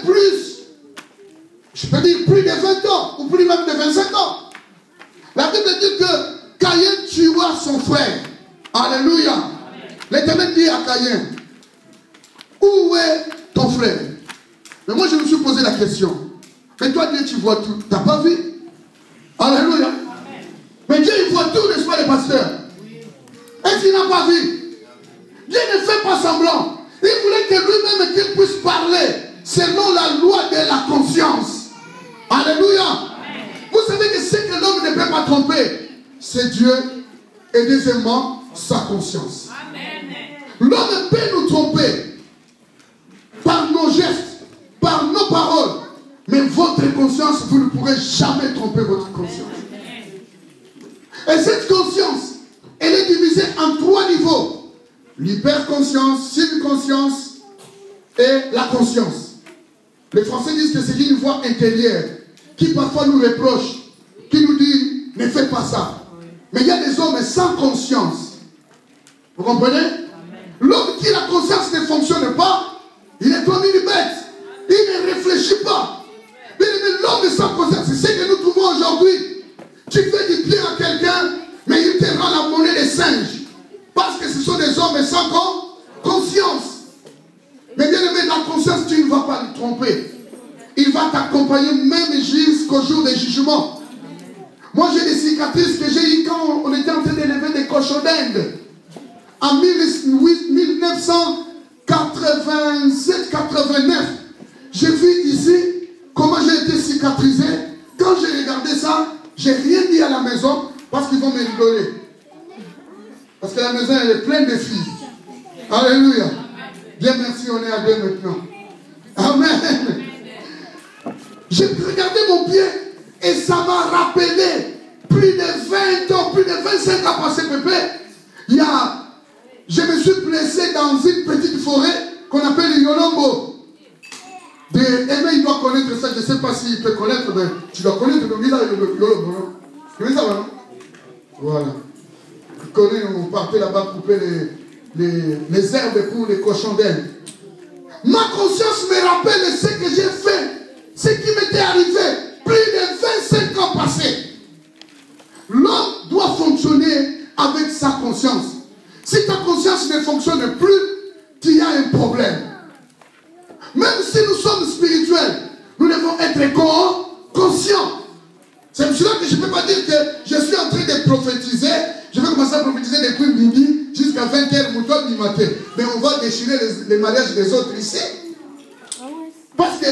plus, je peux dire plus de 20 ans, ou plus même de 25 ans. La Bible dit que Caïn tua son frère. Alléluia. L'Éternel dit à Caïn, où est ton frère? Mais moi je me suis posé la question. Mais toi Dieu tu vois tout. Tu n'as pas vu? Alléluia. Mais Dieu il voit tout, n'est-ce pas les pasteurs? Est-ce qu'il n'a pas vu? Dieu ne fait pas semblant. Il voulait que lui-même qu'il puisse parler selon la loi de la conscience. Alléluia. Vous savez que ce que l'homme ne peut pas tromper, c'est Dieu. Et deuxièmement, sa conscience. L'homme peut nous tromper par nos gestes, par nos paroles. Mais votre conscience, vous ne pourrez jamais tromper votre conscience. Et cette conscience, elle est divisée en 3 niveaux. L'hyperconscience, subconscience et la conscience. Les Français disent que c'est une voix intérieure qui parfois nous reproche, qui nous dit ne fais pas ça. Mais il y a des hommes sans conscience. Vous comprenez? L'homme qui la conscience ne fonctionne pas, il est comme une bête. Il ne réfléchit pas. Mais l'homme sans conscience, c'est ce que nous trouvons aujourd'hui. Tu fais du bien à quelqu'un, mais il te rend la monnaie des singes. Parce que ce sont des hommes sans conscience. Mais bien aimé, la conscience, tu ne vas pas le tromper. Il va t'accompagner même jusqu'au jour des jugements. Moi, j'ai des cicatrices que j'ai eues quand on était en train d'élever des cochons d'Inde. En 1987-89, j'ai vu ici comment j'ai été cicatrisé. Quand j'ai regardé ça, j'ai rien dit à la maison parce qu'ils vont me rigoler. Parce que la maison, elle est pleine de filles. Alléluia. Bien merci, on est à 2 maintenant. Amen. J'ai regardé mon pied et ça m'a rappelé plus de 20 ans, plus de 25 ans passé pépé. Je me suis blessé dans une petite forêt qu'on appelle Yolombo. Aimé, il doit connaître ça, je ne sais pas s'il peut connaître, mais tu dois connaître le village de Yolombo, non? Tu connais ça, non? Voilà. Tu connais, on partait là-bas couper les herbes pour les cochons d'Inde. Ma conscience me rappelle ce que j'ai fait, ce qui m'était arrivé plus de 25 ans passés. L'homme doit fonctionner avec sa conscience. Si ta conscience ne fonctionne plus, tu as un problème. Même si nous sommes spirituels, nous devons être conscients. C'est pour cela que je ne peux pas dire que je suis en train de prophétiser. Je vais commencer à prophétiser depuis midi jusqu'à 20h du matin. Mais on va déchirer les mariages des autres ici. Parce que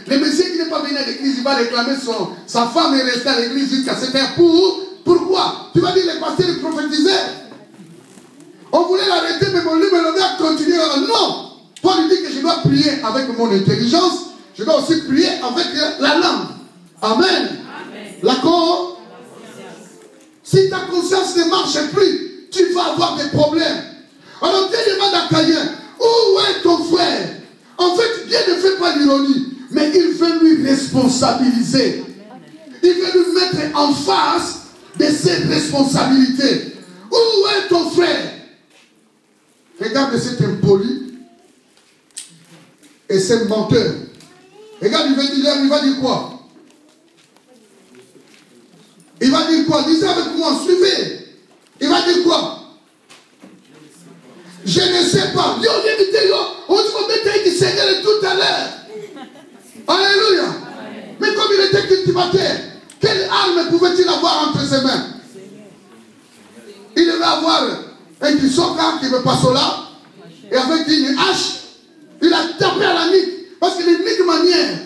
le monsieur qui n'est pas venu à l'église, il va réclamer sa femme est restée à l'église jusqu'à 7h. Pourquoi? Tu vas dire les pasteurs ils prophétisaient. On voulait l'arrêter, mais mon livre a continué. Non! Paul lui dit que je dois prier avec mon intelligence. Je dois aussi prier avec la langue. Amen. L'accord? Si ta conscience ne marche plus, tu vas avoir des problèmes. Alors Dieu demande à Caïn, où est ton frère? En fait, Dieu ne fait pas l'ironie, mais il veut lui responsabiliser. Il veut lui mettre en face de ses responsabilités. Où est ton frère? Regarde cet impoli et ce menteur. Regarde, il va dire quoi? Il va dire quoi? Lisez avec moi, suivez. Il va dire quoi? Je ne sais pas. On dit Seigneur tout à l'heure. Alléluia. Mais comme il était cultivateur, quelle arme pouvait-il avoir entre ses mains? Il devait avoir un kisoka qui veut passer là, et avec une hache, il a tapé à la nuque. Parce que l'unique manière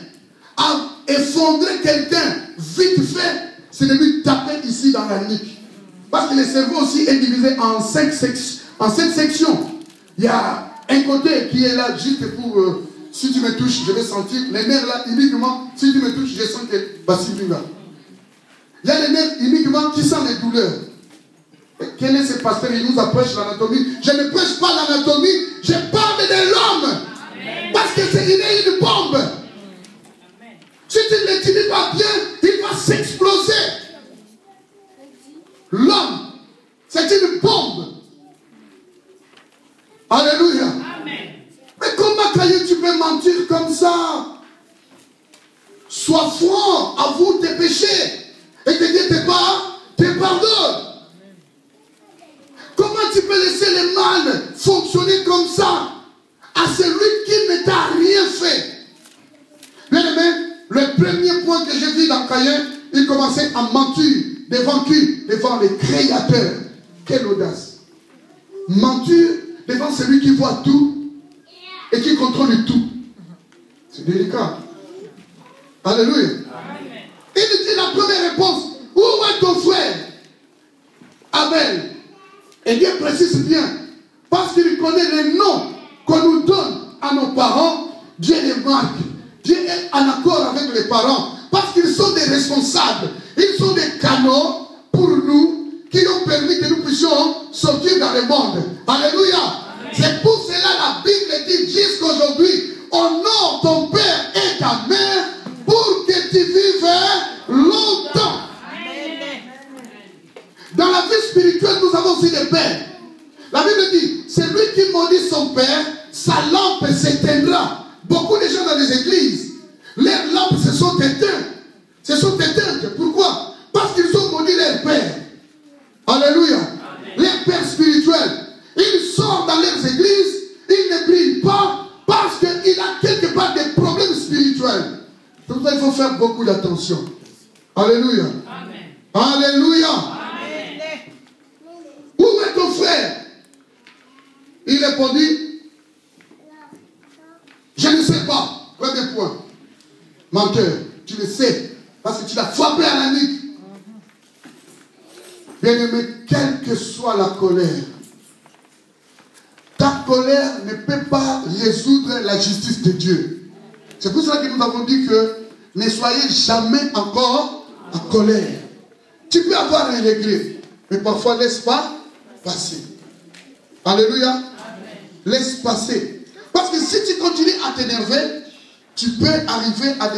à effondrer quelqu'un vite fait, c'est de lui taper ici dans la nuque. Parce que le cerveau aussi est divisé en 5 sections. Il y a un côté qui est là juste pour, si tu me touches, je vais sentir. Les nerfs là, uniquement, si tu me touches, je sens que Basile là. Il y a les nerfs uniquement qui sentent les douleurs. Et quel est ce pasteur? Il nous approche l'anatomie. Je ne prêche pas l'anatomie, je parle de l'homme. Parce que c'est une bombe. Amen. Si tu ne l'étudies pas bien, il va s'exploser. L'homme, c'est une bombe. Alléluia. Amen. Mais comment Caïn tu peux mentir comme ça? Sois franc, avoue tes péchés. Et que Dieu te pardonne. Comment tu peux laisser le mal fonctionner comme ça à celui qui ne t'a rien fait? Bien aimé, le premier point que j'ai vu dans Caïn, il commençait à mentir. Devant qui? Devant le Créateur. Quelle audace. Mentir devant celui qui voit tout et qui contrôle tout. C'est délicat. Alléluia. Il dit la première réponse. Où est ton frère? Abel. Et Dieu précise bien. Parce qu'il connaît les noms qu'on nous donne à nos parents. Dieu les marque. Dieu est en accord avec les parents. Parce qu'ils sont des responsables. Ils sont des canaux pour nous qui ont permis que nous puissions sortir dans le monde. Alléluia. C'est pour cela la Bible dit jusqu'aujourd'hui, honore ton père et ta mère pour que tu vives longtemps. Dans la vie spirituelle, nous avons aussi des pères. La Bible dit, celui qui maudit son père, sa lampe s'éteindra. Beaucoup de gens dans les églises, leurs lampes se sont éteintes. Se sont éteintes. Pourquoi? Parce qu'ils ont maudit leur père. Alléluia. Les pères spirituels. Ils sortent dans leurs églises, ils ne brillent pas parce qu'il a quelque part des problèmes spirituels. Donc il faut faire beaucoup d'attention. Alléluia. Amen. Alléluia. Amen. Où est ton frère? Il répondit, je ne sais pas. Premier point. Menteur, tu le sais, parce que tu l'as frappé à la nuque. Bien-aimé, quelle que soit la colère, ta colère ne peut pas résoudre la justice de Dieu. C'est pour cela que nous avons dit que ne soyez jamais encore en colère. Tu peux avoir un regret, mais parfois laisse pas passer. Alléluia. Amen. Laisse passer. Parce que si tu continues à t'énerver, tu peux arriver à des